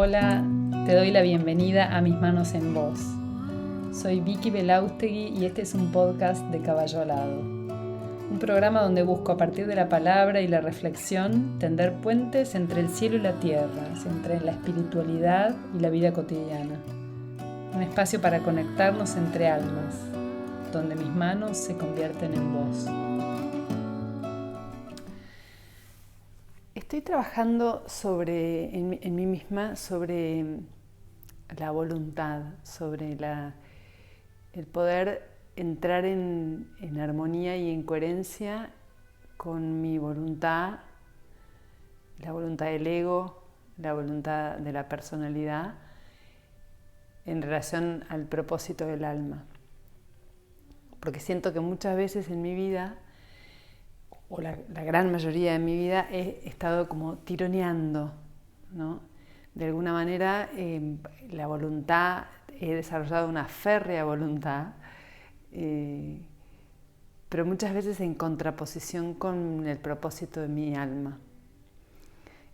Hola, te doy la bienvenida a Mis manos en vos. Soy Vicky Belaustegui y este es un podcast de Caballo Alado. Un programa donde busco a partir de la palabra y la reflexión tender puentes entre el cielo y la tierra, entre la espiritualidad y la vida cotidiana. Un espacio para conectarnos entre almas, donde mis manos se convierten en voz. Estoy trabajando en mí misma sobre la voluntad, sobre el poder entrar en armonía y en coherencia con mi voluntad, la voluntad del ego, la voluntad de la personalidad, en relación al propósito del alma. Porque siento que muchas veces en mi vida, o la gran mayoría de mi vida, he estado como tironeando, ¿no? De alguna manera, la voluntad, he desarrollado una férrea voluntad, pero muchas veces en contraposición con el propósito de mi alma.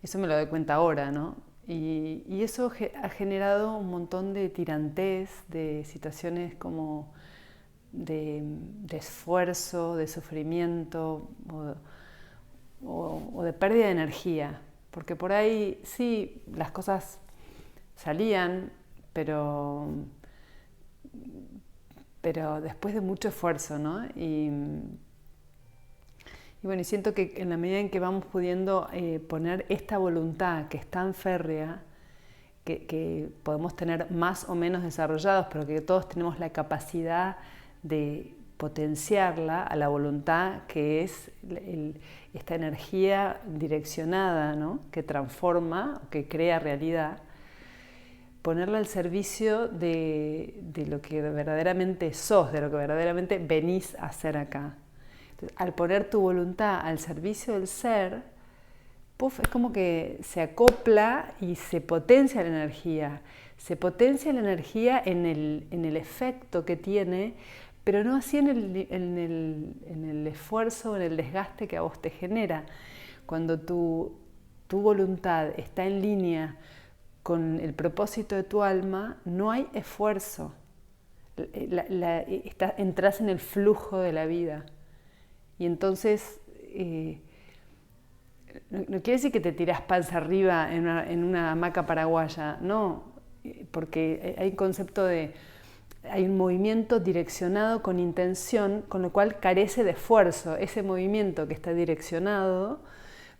Eso me lo doy cuenta ahora, ¿no? Y eso ha generado un montón de tirantes, de situaciones como de esfuerzo, de sufrimiento o de pérdida de energía. Porque por ahí sí, las cosas salían, pero después de mucho esfuerzo, ¿no? Y bueno, y siento que en la medida en que vamos pudiendo poner esta voluntad que es tan férrea, que podemos tener más o menos desarrollados, pero que todos tenemos la capacidad de potenciarla a la voluntad, que es esta energía direccionada, ¿no? Que transforma, que crea realidad, ponerla al servicio de lo que verdaderamente sos, de lo que verdaderamente venís a hacer acá. Entonces, al poner tu voluntad al servicio del ser, es como que se acopla y se potencia la energía. Se potencia la energía en el efecto que tiene, pero no así en el esfuerzo, en el desgaste que a vos te genera. Cuando tu voluntad está en línea con el propósito de tu alma, no hay esfuerzo. Entras en el flujo de la vida. Y entonces no quiere decir que te tirás panza arriba en una hamaca paraguaya, no, porque hay un concepto hay un movimiento direccionado con intención, con lo cual carece de esfuerzo. Ese movimiento que está direccionado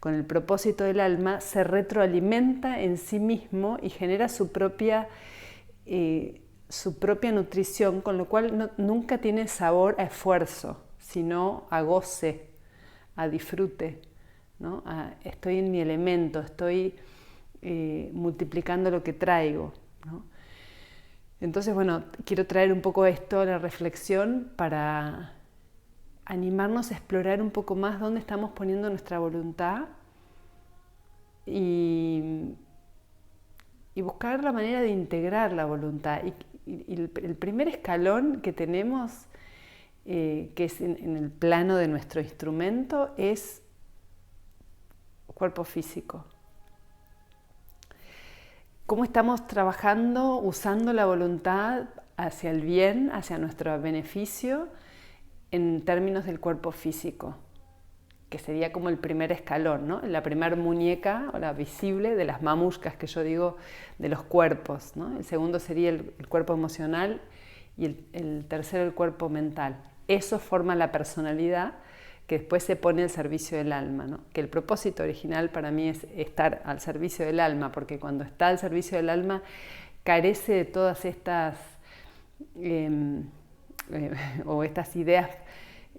con el propósito del alma se retroalimenta en sí mismo y genera su propia nutrición, con lo cual nunca tiene sabor a esfuerzo, sino a goce, a disfrute, ¿no? Estoy en mi elemento, estoy multiplicando lo que traigo, ¿no? Entonces, bueno, quiero traer un poco esto a la reflexión para animarnos a explorar un poco más dónde estamos poniendo nuestra voluntad y buscar la manera de integrar la voluntad. Y el primer escalón que tenemos, que es en el plano de nuestro instrumento, es cuerpo físico. ¿Cómo estamos trabajando, usando la voluntad hacia el bien, hacia nuestro beneficio, en términos del cuerpo físico? Que sería como el primer escalón, ¿no? La primera muñeca o la visible de las mamushkas que yo digo de los cuerpos, ¿no? El segundo sería el cuerpo emocional y el tercero el cuerpo mental. Eso forma la personalidad que después se pone al servicio del alma, ¿no? Que el propósito original para mí es estar al servicio del alma, porque cuando está al servicio del alma carece de todas estas o estas ideas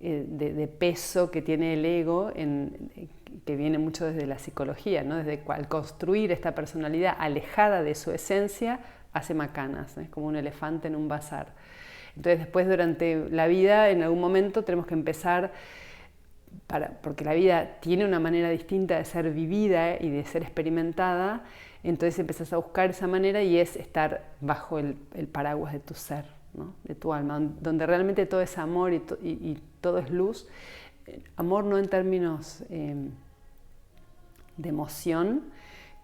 de peso que tiene el ego, que viene mucho desde la psicología, ¿no? Desde al construir esta personalidad alejada de su esencia, hace macanas, ¿no? Es como un elefante en un bazar. Entonces después durante la vida, en algún momento tenemos que empezar, porque la vida tiene una manera distinta de ser vivida y de ser experimentada, entonces empezás a buscar esa manera y es estar bajo el paraguas de tu ser, ¿no? De tu alma, donde realmente todo es amor y todo es luz. Amor no en términos de emoción,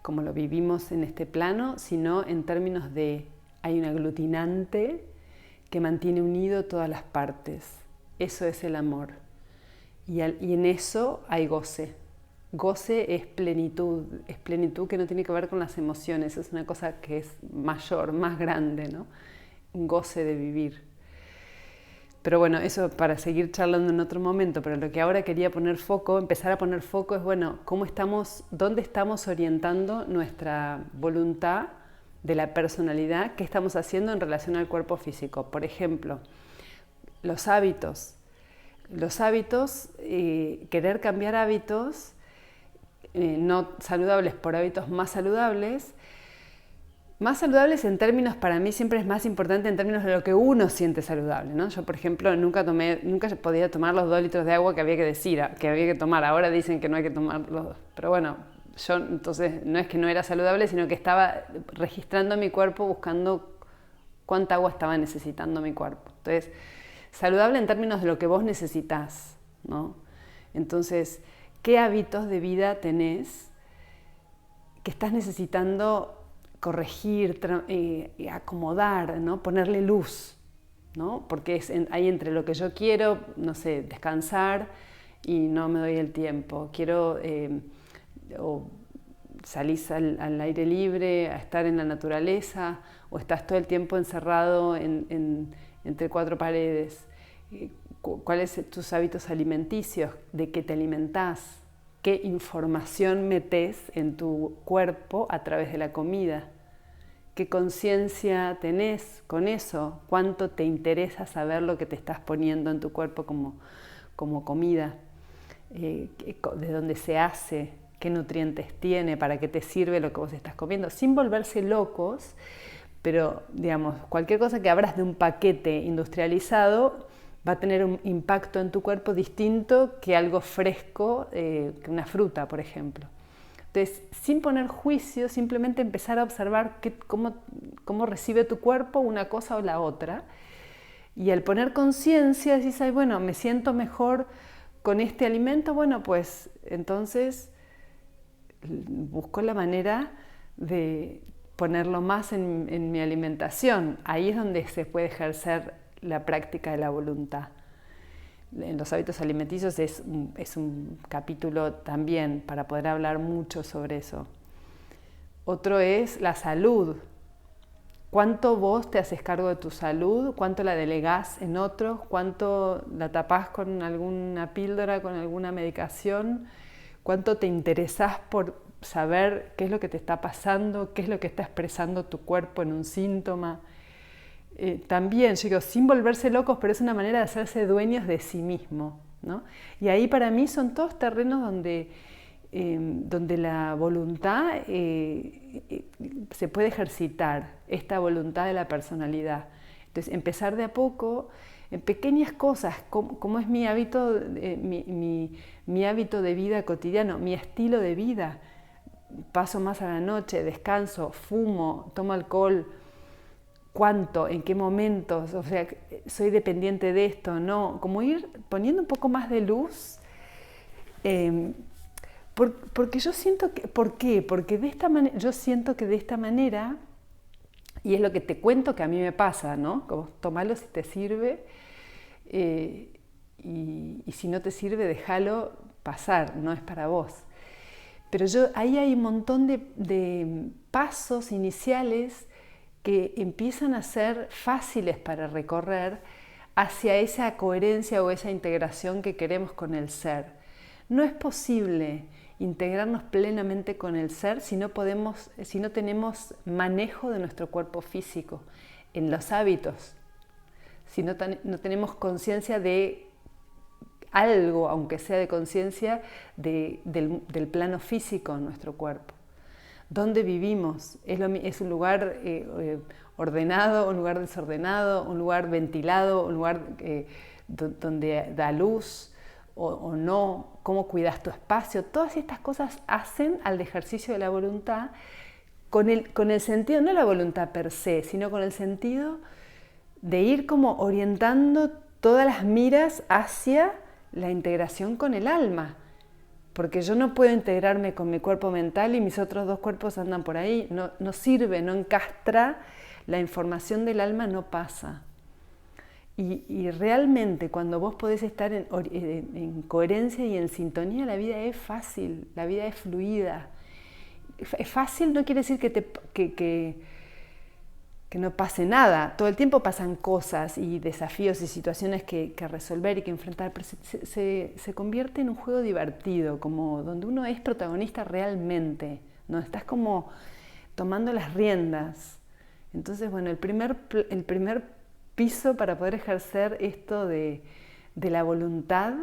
como lo vivimos en este plano, sino en términos de hay un aglutinante que mantiene unido todas las partes. Eso es el amor. Y en eso hay goce. Goce es plenitud que no tiene que ver con las emociones, es una cosa que es mayor, más grande, ¿no? Un goce de vivir. Pero bueno, eso para seguir charlando en otro momento, pero lo que ahora quería empezar a poner foco es, bueno, dónde estamos orientando nuestra voluntad de la personalidad, qué estamos haciendo en relación al cuerpo físico. Por ejemplo, los hábitos. Querer cambiar hábitos no saludables por hábitos más saludables. Más saludables en términos, para mí siempre es más importante en términos de lo que uno siente saludable, ¿no? Yo, por ejemplo, nunca podía tomar los 2 litros de agua que había que tomar. Ahora dicen que no hay que tomarlos, pero bueno, yo entonces no es que no era saludable, sino que estaba registrando mi cuerpo buscando cuánta agua estaba necesitando mi cuerpo. Entonces, saludable en términos de lo que vos necesitas, ¿no? Entonces, ¿qué hábitos de vida tenés que estás necesitando corregir, acomodar, ¿no? Ponerle luz, ¿no? Porque hay entre lo que yo quiero, no sé, descansar y no me doy el tiempo. Quiero o salís al aire libre, a estar en la naturaleza, o estás todo el tiempo encerrado entre 4 paredes. ¿Cuáles son tus hábitos alimenticios? ¿De qué te alimentás? ¿Qué información metés en tu cuerpo a través de la comida? ¿Qué conciencia tenés con eso? ¿Cuánto te interesa saber lo que te estás poniendo en tu cuerpo como comida? ¿De dónde se hace? ¿Qué nutrientes tiene? ¿Para qué te sirve lo que vos estás comiendo? Sin volverse locos, pero digamos, cualquier cosa que abras de un paquete industrializado va a tener un impacto en tu cuerpo distinto que algo fresco, que una fruta, por ejemplo. Entonces, sin poner juicio, simplemente empezar a observar cómo recibe tu cuerpo una cosa o la otra. Y al poner conciencia, decís, ay, bueno, me siento mejor con este alimento, bueno, pues entonces busco la manera de ponerlo más en mi alimentación. Ahí es donde se puede ejercer la práctica de la voluntad. En los hábitos alimenticios es un capítulo también para poder hablar mucho sobre eso. Otro es la salud. ¿Cuánto vos te haces cargo de tu salud? ¿Cuánto la delegás en otros? ¿Cuánto la tapás con alguna píldora, con alguna medicación? ¿Cuánto te interesás por saber qué es lo que te está pasando? ¿Qué es lo que está expresando tu cuerpo en un síntoma? También, yo digo, sin volverse locos, pero es una manera de hacerse dueños de sí mismo, ¿no? Y ahí para mí son todos terrenos donde la voluntad se puede ejercitar, esta voluntad de la personalidad. Entonces, empezar de a poco, en pequeñas cosas, como es mi hábito, mi hábito de vida cotidiano, mi estilo de vida. Paso más a la noche, descanso, fumo, tomo alcohol. ¿Cuánto? ¿En qué momentos? O sea, ¿soy dependiente de esto? No, como ir poniendo un poco más de luz. Porque yo siento que... ¿Por qué? Porque yo siento que de esta manera, y es lo que te cuento que a mí me pasa, ¿no? Como tomalo si te sirve, y si no te sirve, déjalo pasar, no es para vos. Pero ahí hay un montón de pasos iniciales que empiezan a ser fáciles para recorrer hacia esa coherencia o esa integración que queremos con el ser. No es posible integrarnos plenamente con el ser si no tenemos manejo de nuestro cuerpo físico, en los hábitos, si no tenemos conciencia de algo, aunque sea de conciencia del plano físico en nuestro cuerpo. ¿Dónde vivimos? ¿Es un lugar ordenado, un lugar desordenado, un lugar ventilado, un lugar donde da luz o no? ¿Cómo cuidas tu espacio? Todas estas cosas hacen al ejercicio de la voluntad con el sentido, no la voluntad per se, sino con el sentido de ir como orientando todas las miras hacia la integración con el alma. porque yo no puedo integrarme con mi cuerpo mental y mis otros dos cuerpos andan por ahí. No sirve, no encastra, la información del alma no pasa. Y realmente cuando vos podés estar en coherencia y en sintonía, la vida es fácil, la vida es fluida. Es fácil no quiere decir que no pase nada. Todo el tiempo pasan cosas y desafíos y situaciones que resolver y que enfrentar, pero se convierte en un juego divertido, como donde uno es protagonista realmente, donde estás como tomando las riendas. Entonces, bueno, el primer piso para poder ejercer esto de la voluntad,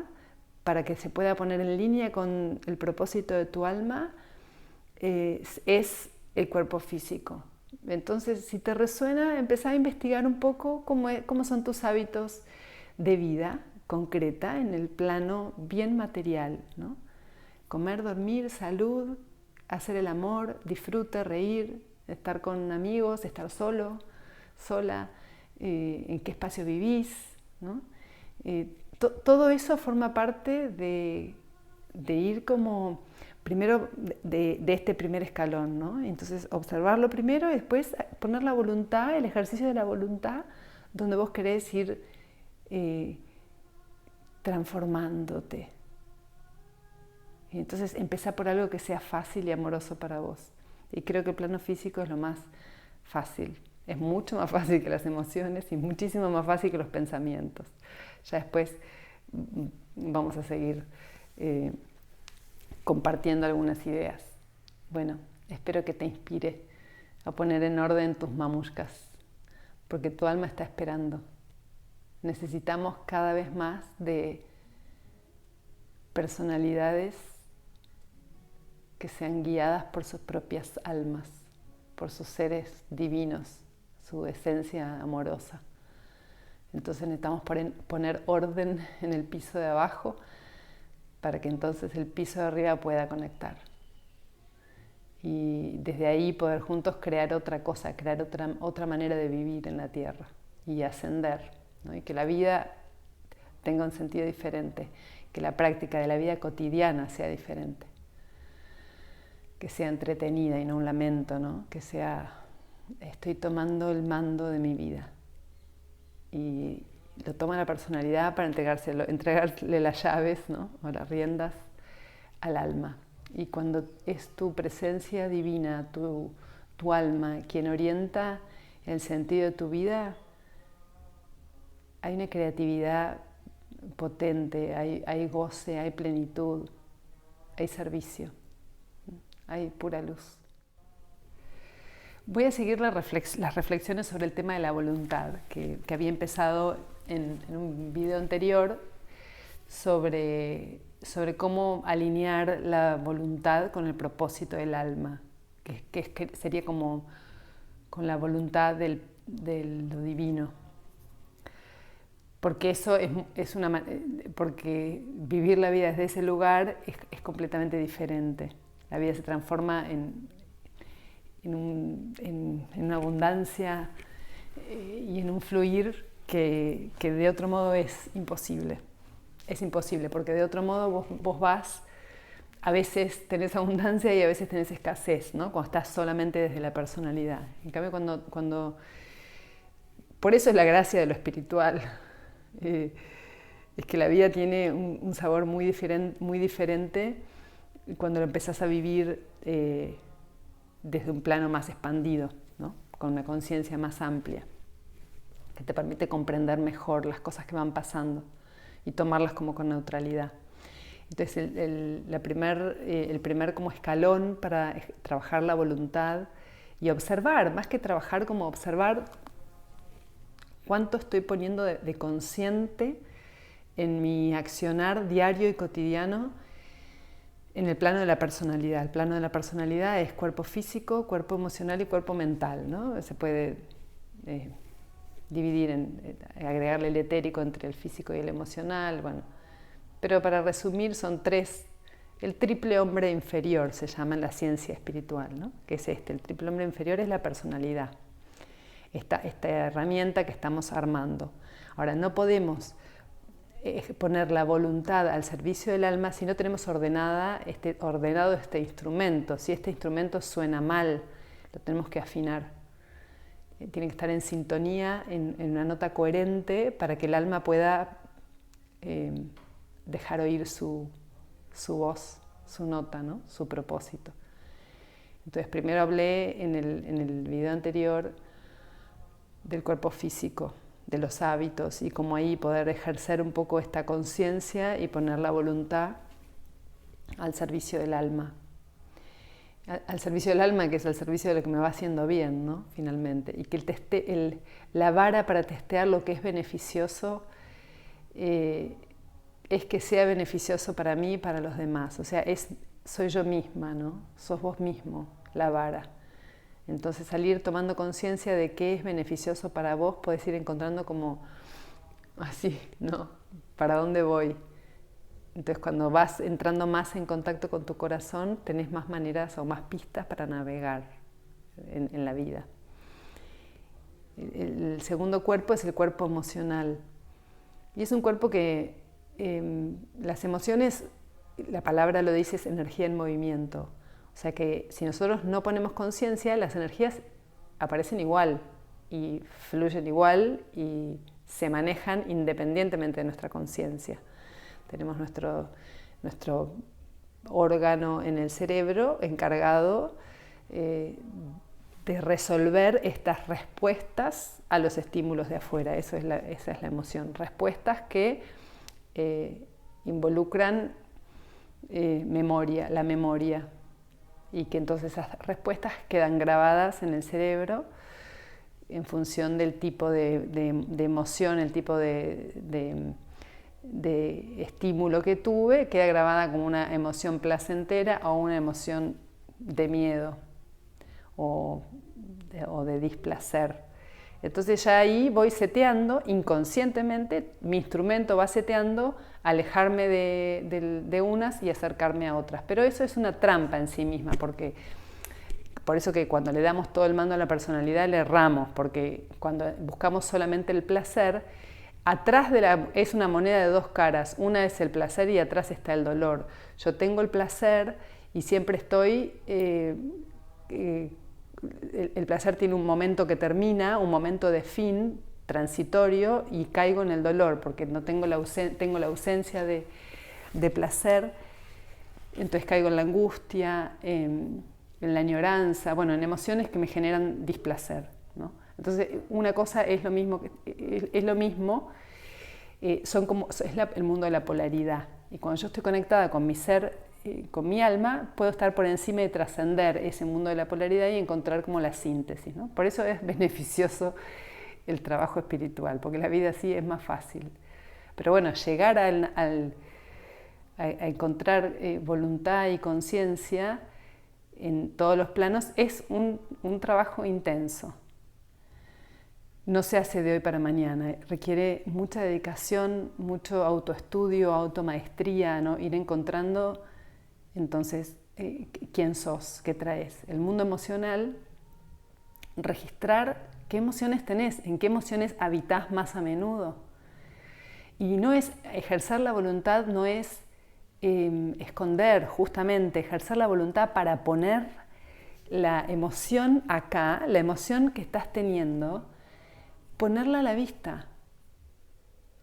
para que se pueda poner en línea con el propósito de tu alma, es el cuerpo físico. Entonces, si te resuena, empezá a investigar un poco cómo son tus hábitos de vida concreta en el plano bien material, ¿no? Comer, dormir, salud, hacer el amor, disfrute, reír, estar con amigos, estar solo, sola, en qué espacio vivís, ¿no? Todo eso forma parte de ir como primero de este primer escalón, ¿no? Entonces observarlo primero y después poner la voluntad, el ejercicio de la voluntad, donde vos querés ir transformándote. Y entonces empezá por algo que sea fácil y amoroso para vos. Y creo que el plano físico es lo más fácil. Es mucho más fácil que las emociones y muchísimo más fácil que los pensamientos. Ya después vamos a seguir compartiendo algunas ideas. Bueno, espero que te inspire a poner en orden tus mamushkas, porque tu alma está esperando. Necesitamos cada vez más de personalidades que sean guiadas por sus propias almas, por sus seres divinos, su esencia amorosa. Entonces necesitamos poner orden en el piso de abajo para que entonces el piso de arriba pueda conectar. Y desde ahí poder juntos crear otra cosa, crear otra manera de vivir en la tierra y ascender, ¿no? Y que la vida tenga un sentido diferente, que la práctica de la vida cotidiana sea diferente, que sea entretenida y no un lamento, ¿no? Que sea, estoy tomando el mando de mi vida. Y lo toma la personalidad para entregarle las llaves, ¿no? O las riendas al alma. Y cuando es tu presencia divina, tu alma, quien orienta el sentido de tu vida, hay una creatividad potente, hay goce, hay plenitud, hay servicio, hay pura luz. Voy a seguir las reflexiones sobre el tema de la voluntad, que había empezado en un video anterior sobre cómo alinear la voluntad con el propósito del alma, que sería como con la voluntad de lo divino. Porque eso porque vivir la vida desde ese lugar es completamente diferente. La vida se transforma en una abundancia y en un fluir que de otro modo es imposible. Es imposible, porque de otro modo vos vas, a veces tenés abundancia y a veces tenés escasez, ¿no? Cuando estás solamente desde la personalidad. En cambio, cuando por eso es la gracia de lo espiritual. Es que la vida tiene un sabor muy diferente cuando lo empezás a vivir desde un plano más expandido, ¿no? Con una conciencia más amplia, que te permite comprender mejor las cosas que van pasando y tomarlas como con neutralidad. Entonces el primer como escalón para trabajar la voluntad y observar, más que trabajar, como observar cuánto estoy poniendo de consciente en mi accionar diario y cotidiano en el plano de la personalidad. El plano de la personalidad es cuerpo físico, cuerpo emocional y cuerpo mental, ¿no? Se puede dividir, agregarle el etérico entre el físico y el emocional, bueno. Pero para resumir son tres, el triple hombre inferior se llama en la ciencia espiritual, ¿no? Que es el triple hombre inferior es la personalidad, esta herramienta que estamos armando. Ahora, no podemos poner la voluntad al servicio del alma si no tenemos ordenado este instrumento. Si este instrumento suena mal, lo tenemos que afinar. Tiene que estar en sintonía, en una nota coherente, para que el alma pueda dejar oír su voz, su nota, ¿no? Su propósito. Entonces, primero hablé en el video anterior del cuerpo físico, de los hábitos, y cómo ahí poder ejercer un poco esta conciencia y poner la voluntad al servicio del alma. Al servicio del alma, que es al servicio de lo que me va haciendo bien, ¿no? Finalmente. Y que la vara para testear lo que es beneficioso es que sea beneficioso para mí y para los demás. O sea, soy yo misma, ¿no? Sos vos mismo, la vara. Entonces, salir tomando conciencia de qué es beneficioso para vos, podés ir encontrando como así, ¿no? ¿Para dónde voy? Entonces, cuando vas entrando más en contacto con tu corazón, tenés más maneras o más pistas para navegar en la vida. El segundo cuerpo es el cuerpo emocional. Y es un cuerpo que las emociones, la palabra lo dice, es energía en movimiento. O sea que si nosotros no ponemos conciencia, las energías aparecen igual y fluyen igual y se manejan independientemente de nuestra conciencia. Tenemos nuestro órgano en el cerebro encargado de resolver estas respuestas a los estímulos de afuera. Esa es la emoción. Respuestas que involucran la memoria. Y que entonces esas respuestas quedan grabadas en el cerebro en función del tipo de emoción, el tipo de estímulo que tuve, queda grabada como una emoción placentera o una emoción de miedo o de displacer. Entonces ya ahí voy seteando inconscientemente, mi instrumento va seteando alejarme de unas y acercarme a otras. Pero eso es una trampa en sí misma, porque por eso que cuando le damos todo el mando a la personalidad le erramos, porque cuando buscamos solamente el placer, atrás es una moneda de dos caras. Una es el placer y atrás está el dolor. Yo tengo el placer y siempre estoy... el placer tiene un momento que termina, un momento de fin transitorio, y caigo en el dolor porque no tengo tengo la ausencia de placer. Entonces caigo en la angustia, en la añoranza, bueno, en emociones que me generan displacer, ¿no? Entonces una cosa es lo mismo, es el mundo de la polaridad. Y cuando yo estoy conectada con mi ser, con mi alma, puedo estar por encima y trascender ese mundo de la polaridad y encontrar como la síntesis, ¿no? Por eso es beneficioso el trabajo espiritual, porque la vida así es más fácil. Pero bueno, llegar a encontrar voluntad y conciencia en todos los planos es un trabajo intenso. No se hace de hoy para mañana, requiere mucha dedicación, mucho autoestudio, automaestría, ¿no? Ir encontrando entonces quién sos, qué traes. El mundo emocional, registrar qué emociones tenés, en qué emociones habitás más a menudo. Y no es ejercer la voluntad, no es esconder, justamente ejercer la voluntad para poner la emoción acá, la emoción que estás teniendo, ponerla a la vista.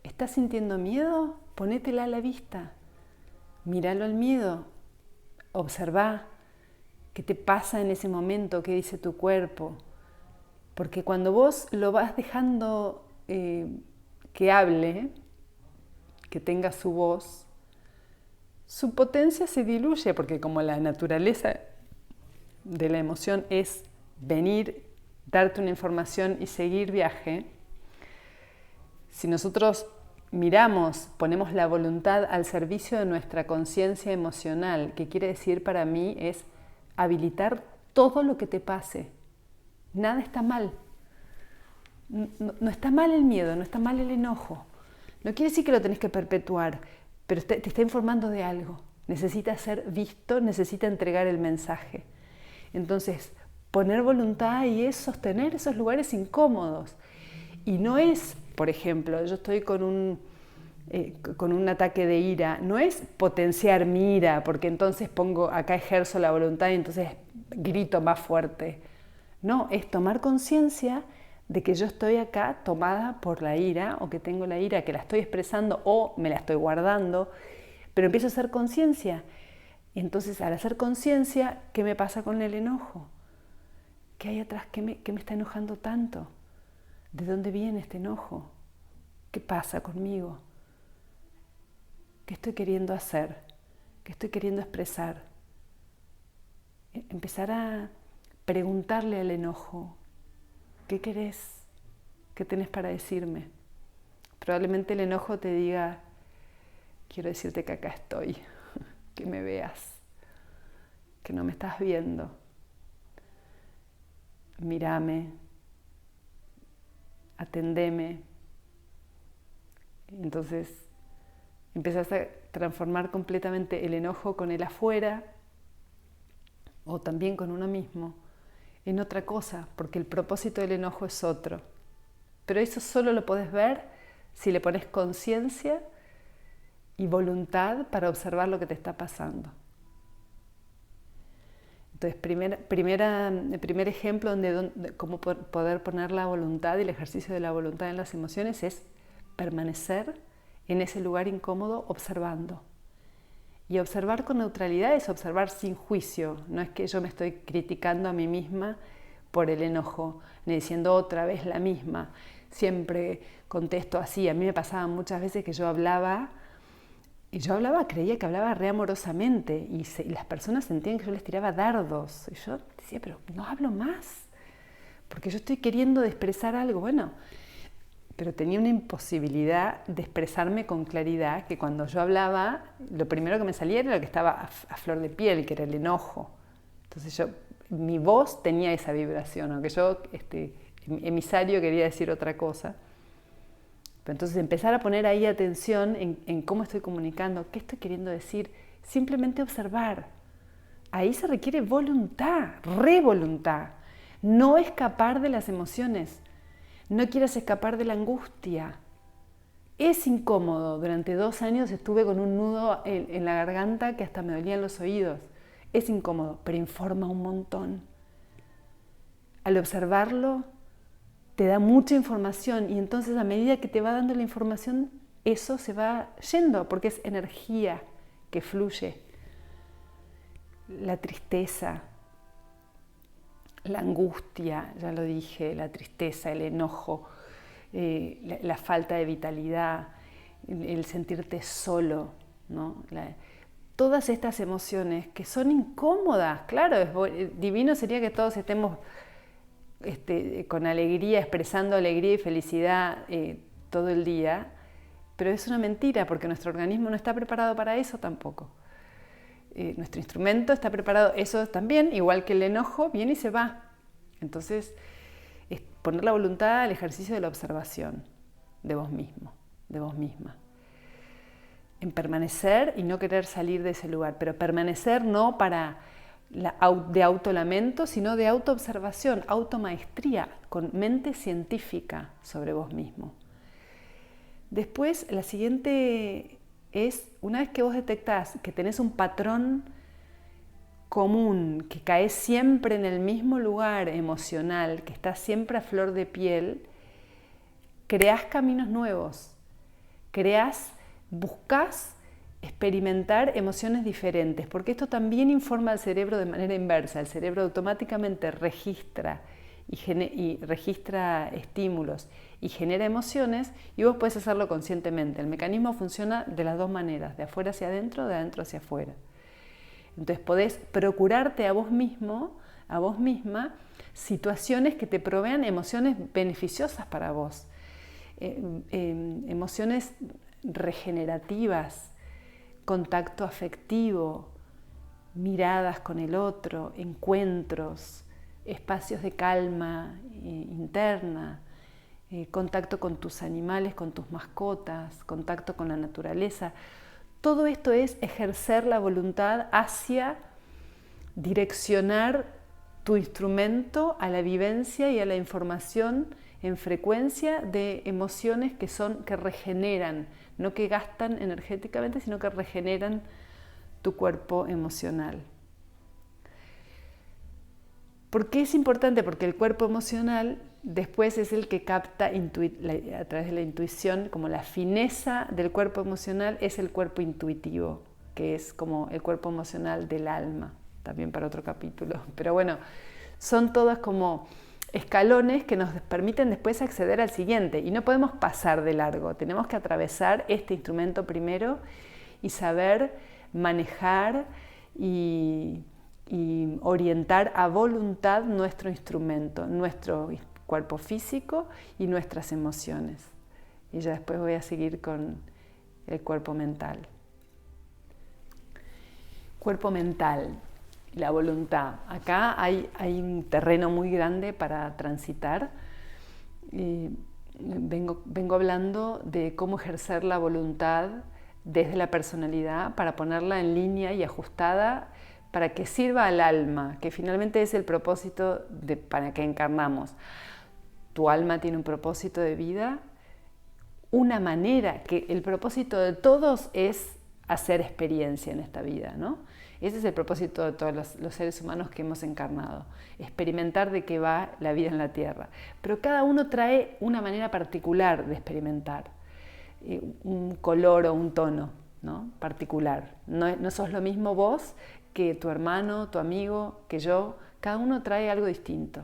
¿Estás sintiendo miedo? Ponétela a la vista. Míralo al miedo. Observa qué te pasa en ese momento, qué dice tu cuerpo. Porque cuando vos lo vas dejando que hable, que tenga su voz, su potencia se diluye, porque como la naturaleza de la emoción es venir, darte una información y seguir viaje, si nosotros miramos, ponemos la voluntad al servicio de nuestra conciencia emocional, que quiere decir para mí es habilitar todo lo que te pase. Nada está mal. No está mal el miedo, no está mal el enojo. No quiere decir que lo tenés que perpetuar, pero te está informando de algo. Necesita ser visto, necesita entregar el mensaje. Entonces, poner voluntad ahí es sostener esos lugares incómodos. Y no es, por ejemplo, yo estoy con con un ataque de ira, no es potenciar mi ira, porque entonces acá ejerzo la voluntad y entonces grito más fuerte. No, es tomar conciencia de que yo estoy acá tomada por la ira, o que tengo la ira, que la estoy expresando o me la estoy guardando, pero empiezo a hacer conciencia. Y entonces, al hacer conciencia, ¿qué me pasa con el enojo? ¿Qué hay atrás? ¿Qué me está enojando tanto? ¿De dónde viene este enojo? ¿Qué pasa conmigo? ¿Qué estoy queriendo hacer? ¿Qué estoy queriendo expresar? Empezar a preguntarle al enojo, ¿qué querés? ¿Qué tenés para decirme? Probablemente el enojo te diga, quiero decirte que acá estoy, que me veas, que no me estás viendo. Mírame, atendeme. Entonces empezás a transformar completamente el enojo con el afuera, o también con uno mismo, en otra cosa, porque el propósito del enojo es otro. Pero eso solo lo podés ver si le pones conciencia y voluntad para observar lo que te está pasando. Entonces, el primer ejemplo de cómo poder poner la voluntad y el ejercicio de la voluntad en las emociones es permanecer en ese lugar incómodo observando. Y observar con neutralidad es observar sin juicio. No es que yo me estoy criticando a mí misma por el enojo, ni diciendo otra vez la misma. Siempre contesto así. A mí me pasaba muchas veces que yo hablaba, creía que hablaba re amorosamente, y las personas sentían que yo les tiraba dardos. Y yo decía, pero no hablo más, porque yo estoy queriendo expresar algo. Bueno, pero tenía una imposibilidad de expresarme con claridad, que cuando yo hablaba, lo primero que me salía era lo que estaba a flor de piel, que era el enojo. Entonces mi voz tenía esa vibración, aunque yo, emisario, quería decir otra cosa. Pero entonces empezar a poner ahí atención en cómo estoy comunicando, qué estoy queriendo decir, simplemente observar. Ahí se requiere voluntad, voluntad. No escapar de las emociones. No quieras escapar de la angustia. Es incómodo. Durante 2 años estuve con un nudo en la garganta que hasta me dolían los oídos. Es incómodo, pero informa un montón. Al observarlo, te da mucha información, y entonces a medida que te va dando la información, eso se va yendo, porque es energía que fluye. La tristeza, la angustia, ya lo dije, la tristeza, el enojo, la falta de vitalidad, el sentirte solo, ¿no? Todas estas emociones que son incómodas, claro, divino sería que todos estemos con alegría, expresando alegría y felicidad todo el día, pero es una mentira, porque nuestro organismo no está preparado para eso tampoco. Nuestro instrumento está preparado, eso también, igual que el enojo, viene y se va. Entonces, es poner la voluntad al ejercicio de la observación de vos mismo, de vos misma. En permanecer y no querer salir de ese lugar, pero permanecer no de autolamento, sino de autoobservación, automaestría, con mente científica sobre vos mismo. Después, la siguiente es, una vez que vos detectás que tenés un patrón común, que caes siempre en el mismo lugar emocional, que estás siempre a flor de piel, creás caminos nuevos, buscás experimentar emociones diferentes, porque esto también informa al cerebro de manera inversa. El cerebro automáticamente registra y registra estímulos y genera emociones, y vos podés hacerlo conscientemente. El mecanismo funciona de las dos maneras, de afuera hacia adentro, de adentro hacia afuera. Entonces podés procurarte a vos mismo, a vos misma, situaciones que te provean emociones beneficiosas para vos, emociones regenerativas, contacto afectivo, miradas con el otro, encuentros, espacios de calma interna, contacto con tus animales, con tus mascotas, contacto con la naturaleza. Todo esto es ejercer la voluntad hacia direccionar tu instrumento a la vivencia y a la información en frecuencia de emociones que regeneran, no que gastan energéticamente, sino que regeneran tu cuerpo emocional. ¿Por qué es importante? Porque el cuerpo emocional después es el que capta a través de la intuición, como la fineza del cuerpo emocional es el cuerpo intuitivo, que es como el cuerpo emocional del alma, también para otro capítulo. Pero bueno, son todas como escalones que nos permiten después acceder al siguiente y no podemos pasar de largo, tenemos que atravesar este instrumento primero y saber manejar y orientar a voluntad nuestro instrumento, nuestro cuerpo físico y nuestras emociones. Y ya después voy a seguir con el cuerpo mental. Cuerpo mental, la voluntad. Acá hay un terreno muy grande para transitar. Vengo hablando de cómo ejercer la voluntad desde la personalidad para ponerla en línea y ajustada para que sirva al alma, que finalmente es el propósito para que encarnamos. Tu alma tiene un propósito de vida, una manera, que el propósito de todos es hacer experiencia en esta vida, ¿no? Ese es el propósito de todos los seres humanos que hemos encarnado, experimentar de qué va la vida en la Tierra. Pero cada uno trae una manera particular de experimentar, un color o un tono, ¿no? Particular. No sos lo mismo vos que tu hermano, tu amigo, que yo. Cada uno trae algo distinto.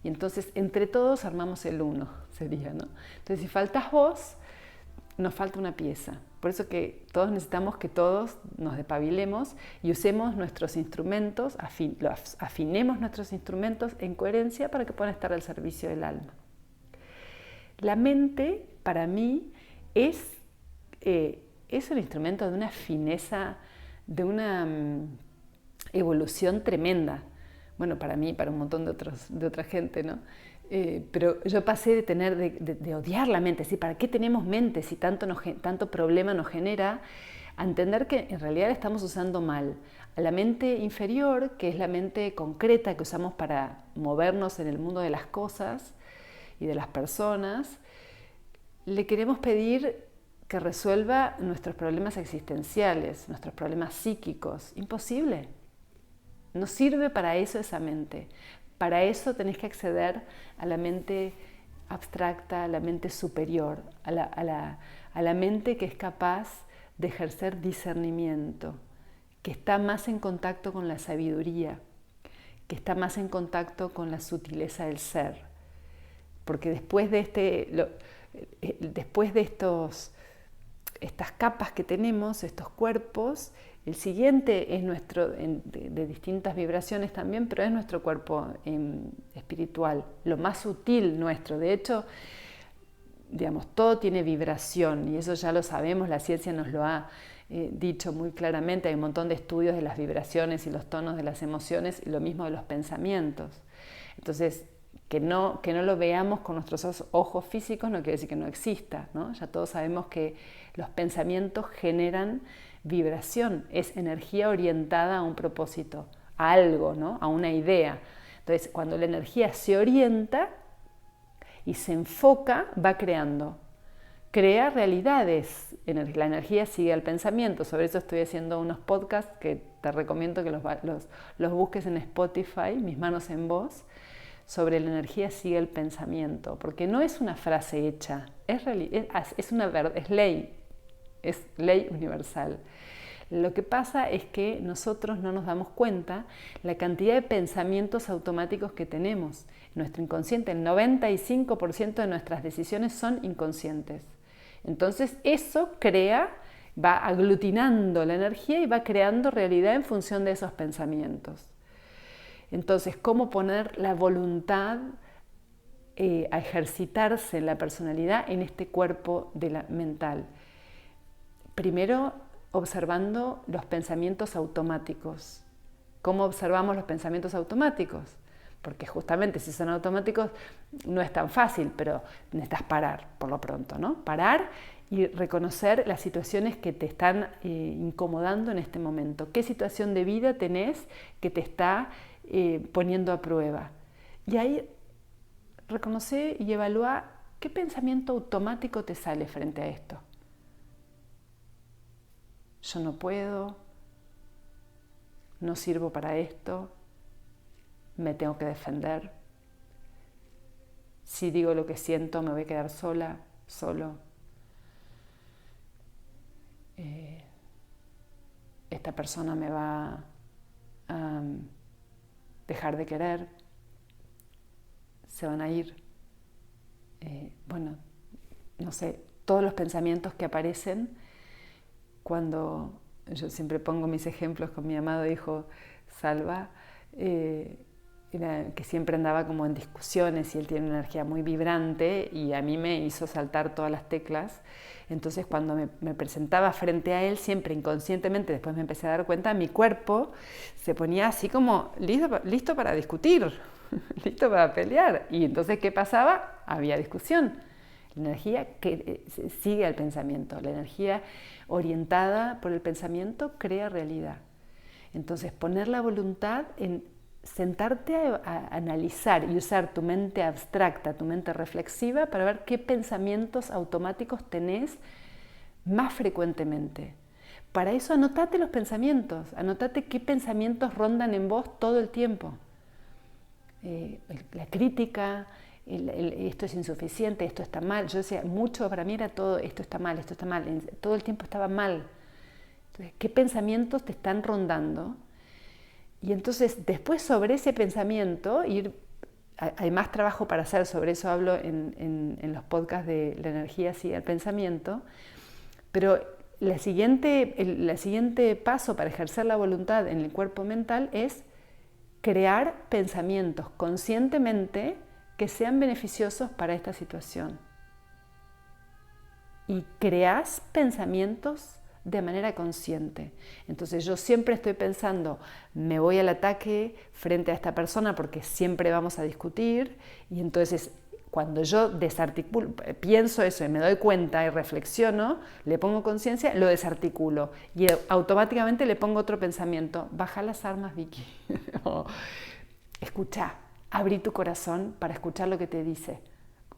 Y entonces entre todos armamos el uno, sería, ¿no? Entonces si faltas vos, nos falta una pieza. Por eso que todos necesitamos que todos nos despabilemos y usemos nuestros instrumentos, afinemos nuestros instrumentos en coherencia para que puedan estar al servicio del alma. La mente, para mí, es un instrumento de una fineza, de una evolución tremenda. Bueno, para mí, para un montón de otra gente, ¿no? Pero yo pasé de odiar la mente, ¿sí? ¿Para qué tenemos mente si tanto problema nos genera? A entender que en realidad estamos usando mal a la mente inferior, que es la mente concreta que usamos para movernos en el mundo de las cosas y de las personas. Le queremos pedir que resuelva nuestros problemas existenciales, nuestros problemas psíquicos. Imposible. No sirve para eso esa mente. Para eso tenés que acceder a la mente abstracta, a la mente superior, a la mente que es capaz de ejercer discernimiento, que está más en contacto con la sabiduría, que está más en contacto con la sutileza del ser. Porque después de estas capas que tenemos, estos cuerpos, el siguiente es de distintas vibraciones también, pero es nuestro cuerpo espiritual, lo más sutil nuestro. De hecho, digamos, todo tiene vibración y eso ya lo sabemos, la ciencia nos lo ha dicho muy claramente. Hay un montón de estudios de las vibraciones y los tonos de las emociones y lo mismo de los pensamientos. Entonces, que no lo veamos con nuestros ojos físicos no quiere decir que no exista, ¿no? Ya todos sabemos que los pensamientos generan vibración, es energía orientada a un propósito, a algo, ¿no? A una idea. Entonces, cuando la energía se orienta y se enfoca, va creando. Crea realidades. La energía sigue al pensamiento. Sobre eso estoy haciendo unos podcasts que te recomiendo que los busques en Spotify, Mis manos en voz, sobre la energía sigue el pensamiento. Porque no es una frase hecha, es ley. Es ley universal. Lo que pasa es que nosotros no nos damos cuenta la cantidad de pensamientos automáticos que tenemos. Nuestro inconsciente, el 95% de nuestras decisiones son inconscientes. Entonces eso va aglutinando la energía y va creando realidad en función de esos pensamientos. Entonces, ¿cómo poner la voluntad a ejercitarse en la personalidad en este cuerpo mental? Primero, observando los pensamientos automáticos. ¿Cómo observamos los pensamientos automáticos? Porque justamente si son automáticos no es tan fácil, pero necesitas parar por lo pronto, ¿no? Parar y reconocer las situaciones que te están incomodando en este momento. ¿Qué situación de vida tenés que te está poniendo a prueba? Y ahí reconoce y evalúa qué pensamiento automático te sale frente a esto. Yo no puedo, no sirvo para esto, me tengo que defender. Si digo lo que siento, me voy a quedar sola, solo. Esta persona me va a dejar de querer, se van a ir. Bueno, no sé, todos los pensamientos que aparecen cuando yo siempre pongo mis ejemplos con mi amado hijo Salva, que siempre andaba como en discusiones y él tiene una energía muy vibrante y a mí me hizo saltar todas las teclas. Entonces cuando me presentaba frente a él, siempre inconscientemente, después me empecé a dar cuenta, mi cuerpo se ponía así como listo para discutir, listo para pelear. Y entonces, ¿qué pasaba? Había discusión. La energía que sigue al pensamiento, la energía orientada por el pensamiento crea realidad. Entonces, poner la voluntad en sentarte a analizar y usar tu mente abstracta, tu mente reflexiva para ver qué pensamientos automáticos tenés más frecuentemente. Para eso anotate los pensamientos, anotate qué pensamientos rondan en vos todo el tiempo. La crítica, esto es insuficiente, esto está mal. Yo decía, mucho para mí era todo, esto está mal, todo el tiempo estaba mal. Entonces, ¿qué pensamientos te están rondando? Y entonces, después sobre ese pensamiento, hay más trabajo para hacer, sobre eso hablo en los podcasts de La energía sigue al pensamiento, pero el siguiente paso para ejercer la voluntad en el cuerpo mental es crear pensamientos conscientemente que sean beneficiosos para esta situación. Y creas pensamientos de manera consciente. Entonces yo siempre estoy pensando, me voy al ataque frente a esta persona porque siempre vamos a discutir, y entonces cuando yo pienso eso y me doy cuenta y reflexiono, le pongo conciencia, lo desarticulo y automáticamente le pongo otro pensamiento, baja las armas, Vicky. Escucha, abrí tu corazón para escuchar lo que te dice.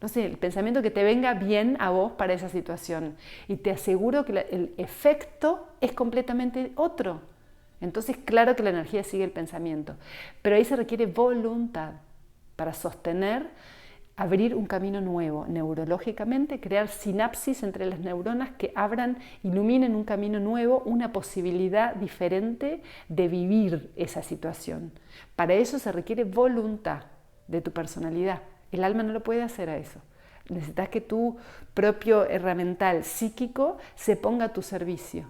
No sé, el pensamiento que te venga bien a vos para esa situación. Y te aseguro que el efecto es completamente otro. Entonces, claro que la energía sigue el pensamiento. Pero ahí se requiere voluntad para sostener, abrir un camino nuevo neurológicamente, crear sinapsis entre las neuronas que iluminen un camino nuevo, una posibilidad diferente de vivir esa situación. Para eso se requiere voluntad de tu personalidad. El alma no lo puede hacer a eso. Necesitas que tu propio herramental psíquico se ponga a tu servicio.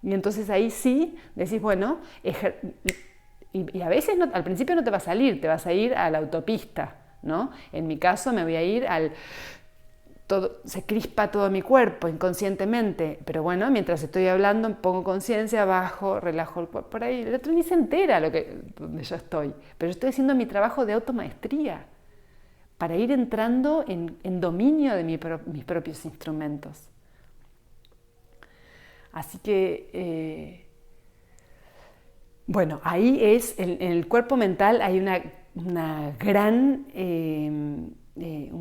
Y entonces ahí sí decís, bueno, y a veces al principio no te va a salir, te vas a ir a la autopista, ¿no? En mi caso me voy a ir se crispa todo mi cuerpo inconscientemente, pero bueno, mientras estoy hablando pongo conciencia, bajo, relajo el cuerpo, por ahí, el otro ni se entera donde yo estoy, pero yo estoy haciendo mi trabajo de automaestría para ir entrando en dominio de mis propios instrumentos. Así que, bueno, ahí en el cuerpo mental hay un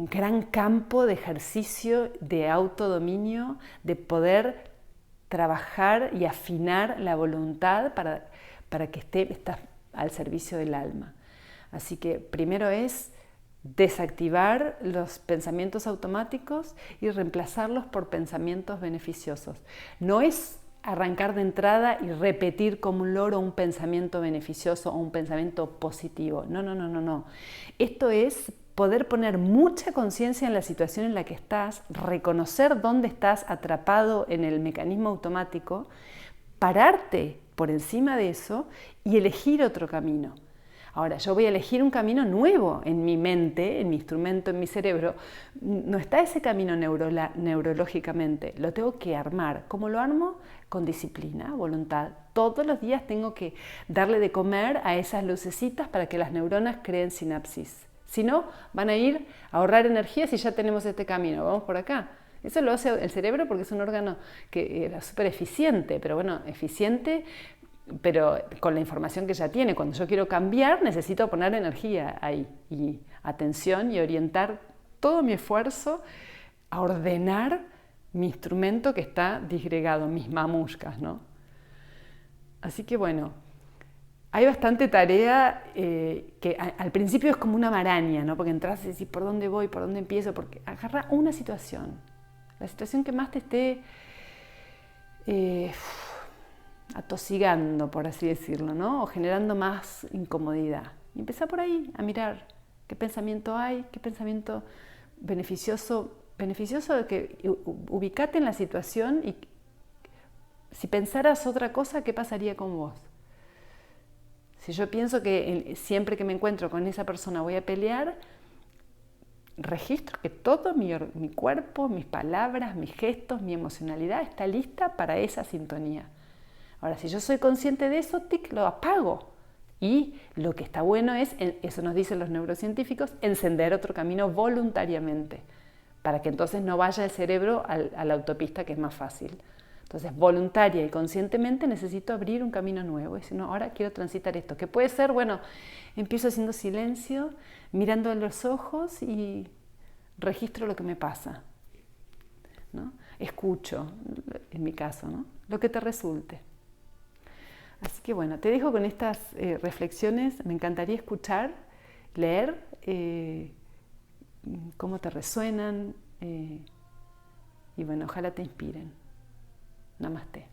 gran campo de ejercicio de autodominio, de poder trabajar y afinar la voluntad para que estés al servicio del alma. Así que primero es desactivar los pensamientos automáticos y reemplazarlos por pensamientos beneficiosos. No es arrancar de entrada y repetir como un loro un pensamiento beneficioso o un pensamiento positivo. No. Esto es poder poner mucha conciencia en la situación en la que estás, reconocer dónde estás atrapado en el mecanismo automático, pararte por encima de eso y elegir otro camino. Ahora, yo voy a elegir un camino nuevo en mi mente, en mi instrumento, en mi cerebro. No está ese camino neurológicamente, lo tengo que armar. ¿Cómo lo armo? Con disciplina, voluntad. Todos los días tengo que darle de comer a esas lucecitas para que las neuronas creen sinapsis. Si no, van a ir a ahorrar energía si ya tenemos este camino. Vamos por acá. Eso lo hace el cerebro porque es un órgano que es súper eficiente, pero bueno, eficiente, pero con la información que ya tiene. Cuando yo quiero cambiar, necesito poner energía ahí. Y atención y orientar todo mi esfuerzo a ordenar mi instrumento que está disgregado, mis mamushkas, ¿no? Así que bueno, hay bastante tarea que al principio es como una maraña, ¿no? Porque entras y decís, ¿por dónde voy? ¿Por dónde empiezo? Porque agarra una situación, la situación que más te esté atosigando, por así decirlo, ¿no? O generando más incomodidad. Y empezá por ahí a mirar qué pensamiento hay, qué pensamiento beneficioso de que ubicate en la situación y si pensaras otra cosa, ¿qué pasaría con vos? Si yo pienso que siempre que me encuentro con esa persona voy a pelear, registro que todo mi cuerpo, mis palabras, mis gestos, mi emocionalidad está lista para esa sintonía. Ahora, si yo soy consciente de eso, tic, lo apago. Y lo que está bueno es, eso nos dicen los neurocientíficos, encender otro camino voluntariamente, para que entonces no vaya el cerebro a la autopista, que es más fácil. Entonces, voluntaria y conscientemente necesito abrir un camino nuevo. Y decir, no, ahora quiero transitar esto. Que puede ser, bueno, empiezo haciendo silencio, mirando a los ojos y registro lo que me pasa, ¿no? Escucho, en mi caso, ¿no? Lo que te resulte. Así que bueno, te dejo con estas reflexiones. Me encantaría escuchar, leer cómo te resuenan y bueno, ojalá te inspiren. Namaste.